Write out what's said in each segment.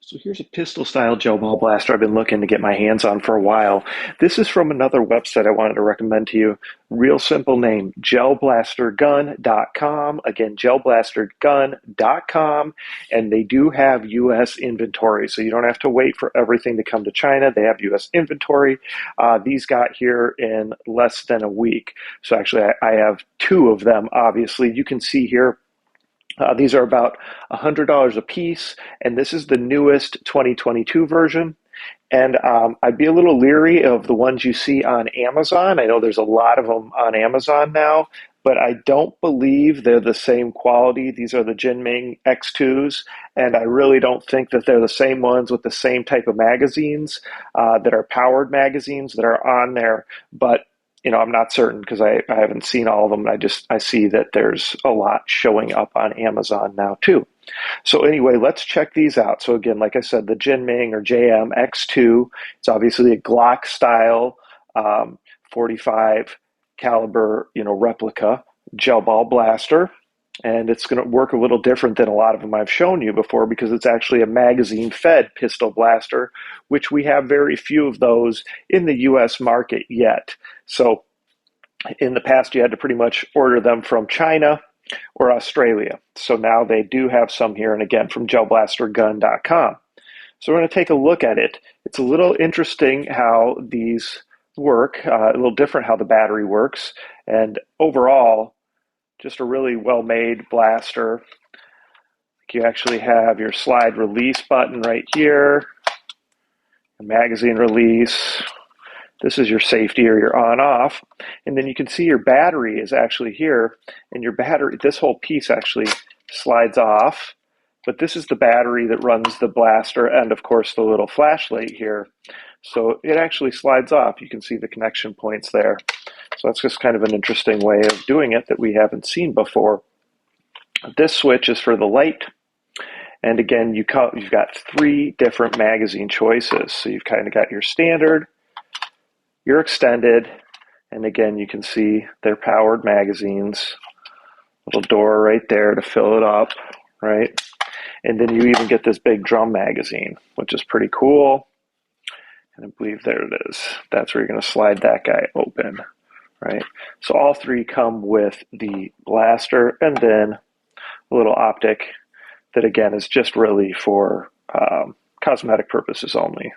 So here's a pistol style gel ball blaster I've been looking to get my hands on for a while. This is from another website I wanted to recommend to you. Real simple name, gelblastergun.com. Again, gelblastergun.com. And they do have US inventory, so you don't have to wait for everything to come to China. They have US inventory. These got here in less than a week. So actually, I have two of them, obviously. You can see here these are about $100 a piece, and this is the newest 2022 version. And I'd be a little leery of the ones you see on Amazon. I know there's a lot of them on Amazon now, but I don't believe they're the same quality. These are the JinMing X2s, and I really don't think that they're the same ones with the same type of magazines that are powered magazines that are on there. But I'm not certain because I haven't seen all of them. I see that there's a lot showing up on Amazon now too. So anyway, let's check these out. So again, like I said, the JinMing or JM X2, it's obviously a Glock style 45 caliber, replica gel ball blaster. And it's going to work a little different than a lot of them I've shown you before because it's actually a magazine-fed pistol blaster, which we have very few of those in the U.S. market yet. So in the past, you had to pretty much order them from China or Australia. So now they do have some here, and again, from gelblastergun.com. So we're going to take a look at it. It's a little interesting how these work, a little different how the battery works, and overall, just a really well-made blaster. You actually have your slide release button right here, a magazine release. This is your safety or your on-off. And then you can see your battery is actually here, and your battery, this whole piece actually slides off. But this is the battery that runs the blaster and, of course, the little flashlight here. So it actually slides off. You can see the connection points there. So that's just kind of an interesting way of doing it that we haven't seen before. This switch is for the light. And again, you've got three different magazine choices. So you've kind of got your standard, your extended, and again, you can see they're powered magazines. Little door right there to fill it up, right? And then you even get this big drum magazine, which is pretty cool. And I believe there it is. That's where you're going to slide that guy open, right? So all three come with the blaster and then a little optic that, again, is just really for cosmetic purposes only,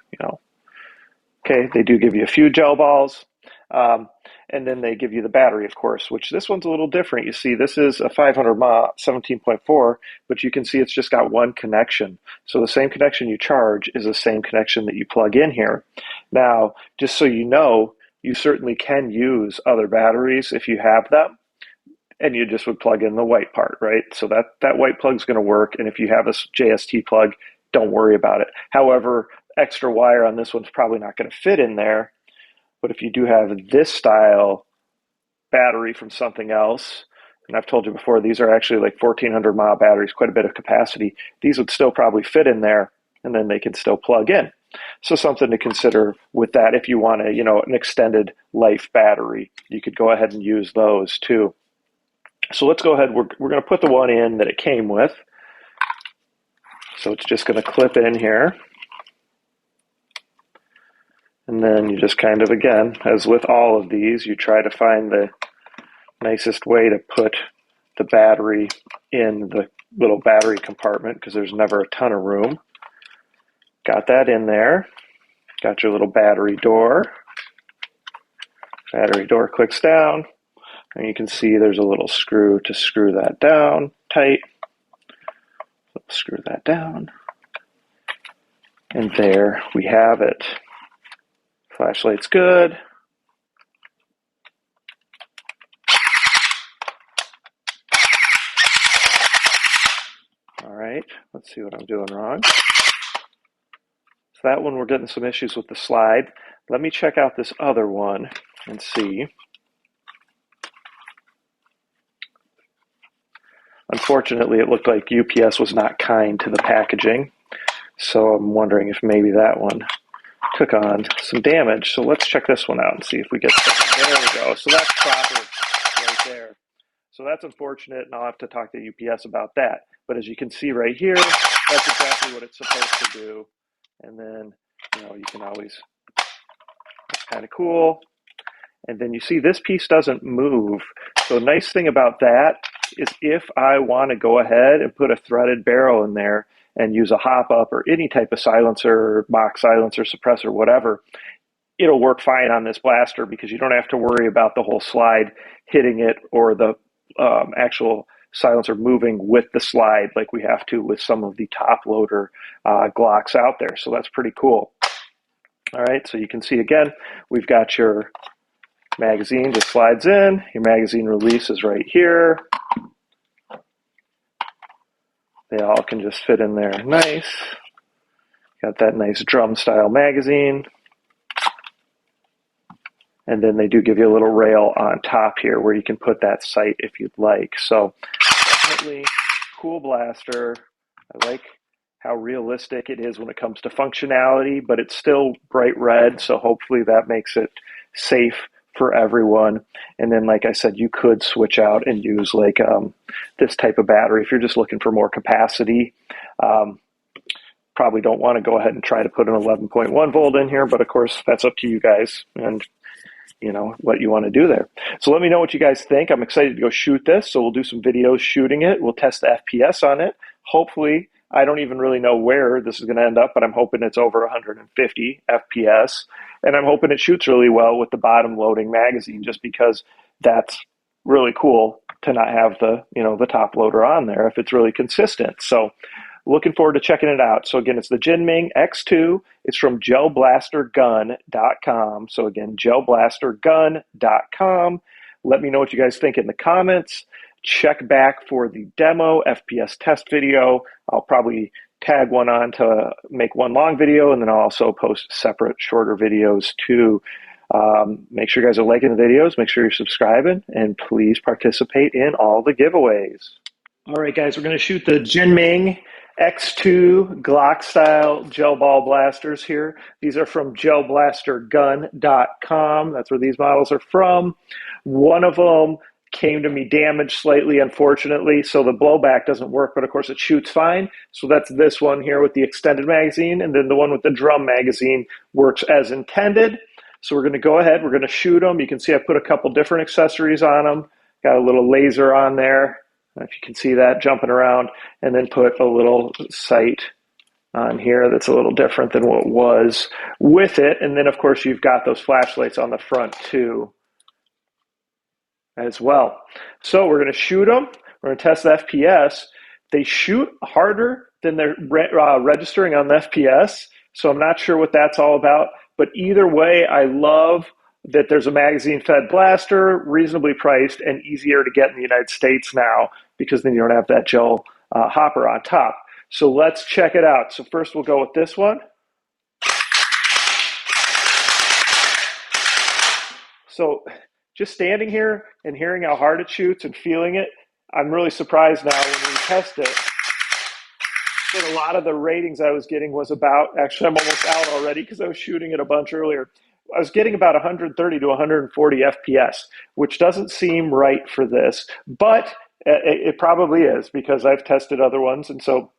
Okay, they do give you a few gel balls, and then they give you the battery, of course, which this one's a little different. You see, this is a 500 mAh 17.4, but you can see it's just got one connection. So the same connection you charge is the same connection that you plug in here. Now, just so you know, you certainly can use other batteries if you have them, and you just would plug in the white part, right? So that white plug is going to work, and if you have a JST plug, don't worry about it. However, extra wire on this one's probably not going to fit in there. But if you do have this style battery from something else, and I've told you before, these are actually like 1400 mAh batteries, quite a bit of capacity. These would still probably fit in there, and then they can still plug in. So something to consider with that. If you want an extended life battery, you could go ahead and use those too. So let's go ahead. We're going to put the one in that it came with. So it's just going to clip in here. And then you just kind of, again, as with all of these, you try to find the nicest way to put the battery in the little battery compartment because there's never a ton of room. Got that in there. Got your little battery door. Battery door clicks down. And you can see there's a little screw to screw that down tight. Screw that down. And there we have it. Flashlight's good. All right, let's see what I'm doing wrong. So that one, we're getting some issues with the slide. Let me check out this other one and see. Unfortunately, it looked like UPS was not kind to the packaging. So I'm wondering if maybe that one took on some damage. So let's check this one out and see if we get that. There we go. So that's proper right there. So that's unfortunate, and I'll have to talk to UPS about that. But as you can see right here, that's exactly what it's supposed to do. And then, you can always, it's kind of cool. And then you see this piece doesn't move. So the nice thing about that is if I want to go ahead and put a threaded barrel in there and use a hop up or any type of silencer, mock silencer, suppressor, whatever, it'll work fine on this blaster because you don't have to worry about the whole slide hitting it or the actual silencer moving with the slide like we have to with some of the top loader Glocks out there. So that's pretty cool. All right, so you can see again, we've got your magazine just slides in, your magazine release is right here. They all can just fit in there nice. Got that nice drum style magazine. And then they do give you a little rail on top here where you can put that sight if you'd like. So definitely cool blaster. I like how realistic it is when it comes to functionality, but it's still bright red. So hopefully that makes it safe for everyone. And then, like I said, you could switch out and use like this type of battery if you're just looking for more capacity. Probably don't want to go ahead and try to put an 11.1 volt in here, but of course that's up to you guys and what you want to do there. So let me know what you guys think. I'm excited to go shoot this. So we'll do some videos shooting it. We'll test the FPS on it. Hopefully, I don't even really know where this is going to end up, but I'm hoping it's over 150 FPS. And I'm hoping it shoots really well with the bottom loading magazine just because that's really cool to not have the, the top loader on there if it's really consistent. So looking forward to checking it out. So again, it's the JinMing X2. It's from gelblastergun.com. So again, gelblastergun.com. Let me know what you guys think in the comments. Check back for the demo FPS test video. I'll probably tag one on to make one long video, and then I'll also post separate shorter videos too. Make sure you guys are liking the videos. Make sure you're subscribing, and please participate in all the giveaways. All right, guys, we're going to shoot the JinMing X2 Glock style gel ball blasters here. These are from gelblastergun.com. That's where these models are from. One of them came to me damaged slightly, unfortunately, so the blowback doesn't work, but of course it shoots fine. So that's this one here with the extended magazine, and then the one with the drum magazine works as intended. So we're going to go ahead, we're going to shoot them. You can see I put a couple different accessories on them. Got a little laser on there, if you can see that jumping around, and then put a little sight on here that's a little different than what was with it. And then of course you've got those flashlights on the front too as well. So we're going to shoot them. We're going to test the FPS. They shoot harder than they're registering on the FPS. So I'm not sure what that's all about. But either way, I love that there's a magazine-fed blaster, reasonably priced, and easier to get in the United States now because then you don't have that gel hopper on top. So let's check it out. So first we'll go with this one. So just standing here and hearing how hard it shoots and feeling it, I'm really surprised now when we test it. But a lot of the ratings I was getting was about, actually I'm almost out already because I was shooting it a bunch earlier. I was getting about 130 to 140 FPS, which doesn't seem right for this, but it probably is because I've tested other ones. And so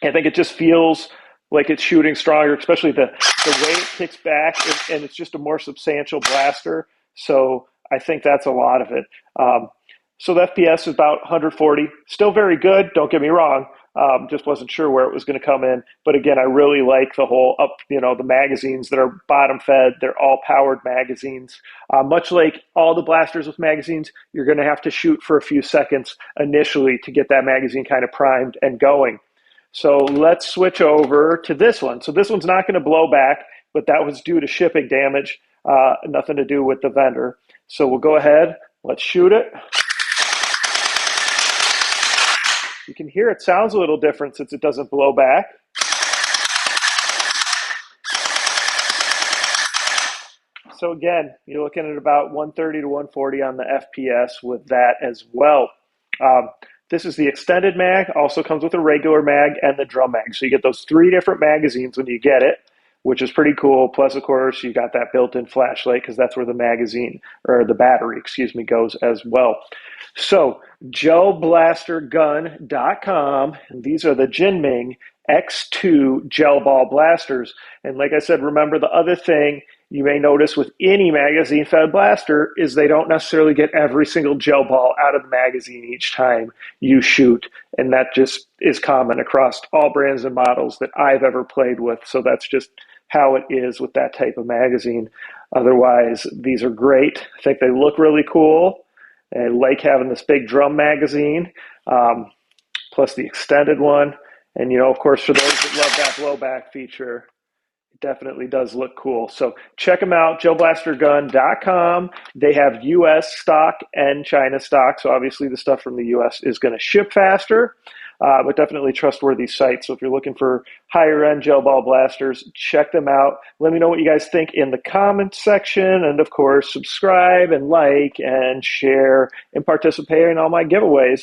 I think it just feels like it's shooting stronger, especially the way it kicks back, and it's just a more substantial blaster. So I think that's a lot of it. So the FPS is about 140, still very good, don't get me wrong. Just wasn't sure where it was going to come in. But again, I really like the whole the magazines that are bottom fed. They're all powered magazines. Much like all the blasters with magazines, you're going to have to shoot for a few seconds initially to get that magazine kind of primed and going. So let's switch over to this one. So this one's not going to blow back, but that was due to shipping damage, nothing to do with the vendor. So we'll go ahead, let's shoot it. You can hear it sounds a little different since it doesn't blow back. So again, you're looking at about 130 to 140 on the FPS with that as well. This is the extended mag, also comes with a regular mag and the drum mag. So you get those three different magazines when you get it. which is pretty cool. Plus, of course, you got that built-in flashlight because that's where the magazine or the battery, excuse me, goes as well. So, gelblastergun.com, and these are the JinMing X2 gel ball blasters. And like I said, remember the other thing you may notice with any magazine fed blaster is they don't necessarily get every single gel ball out of the magazine each time you shoot. And that just is common across all brands and models that I've ever played with. So that's just how it is with that type of magazine. Otherwise, these are great. I think they look really cool. I like having this big drum magazine, plus the extended one. And, of course, for those that love that blowback feature, it definitely does look cool. So check them out, gelblastergun.com. They have U.S. stock and China stock. So obviously the stuff from the U.S. is going to ship faster, but definitely trustworthy site. So if you're looking for higher end gel ball blasters, check them out. Let me know what you guys think in the comments section. And of course, subscribe and like and share and participate in all my giveaways.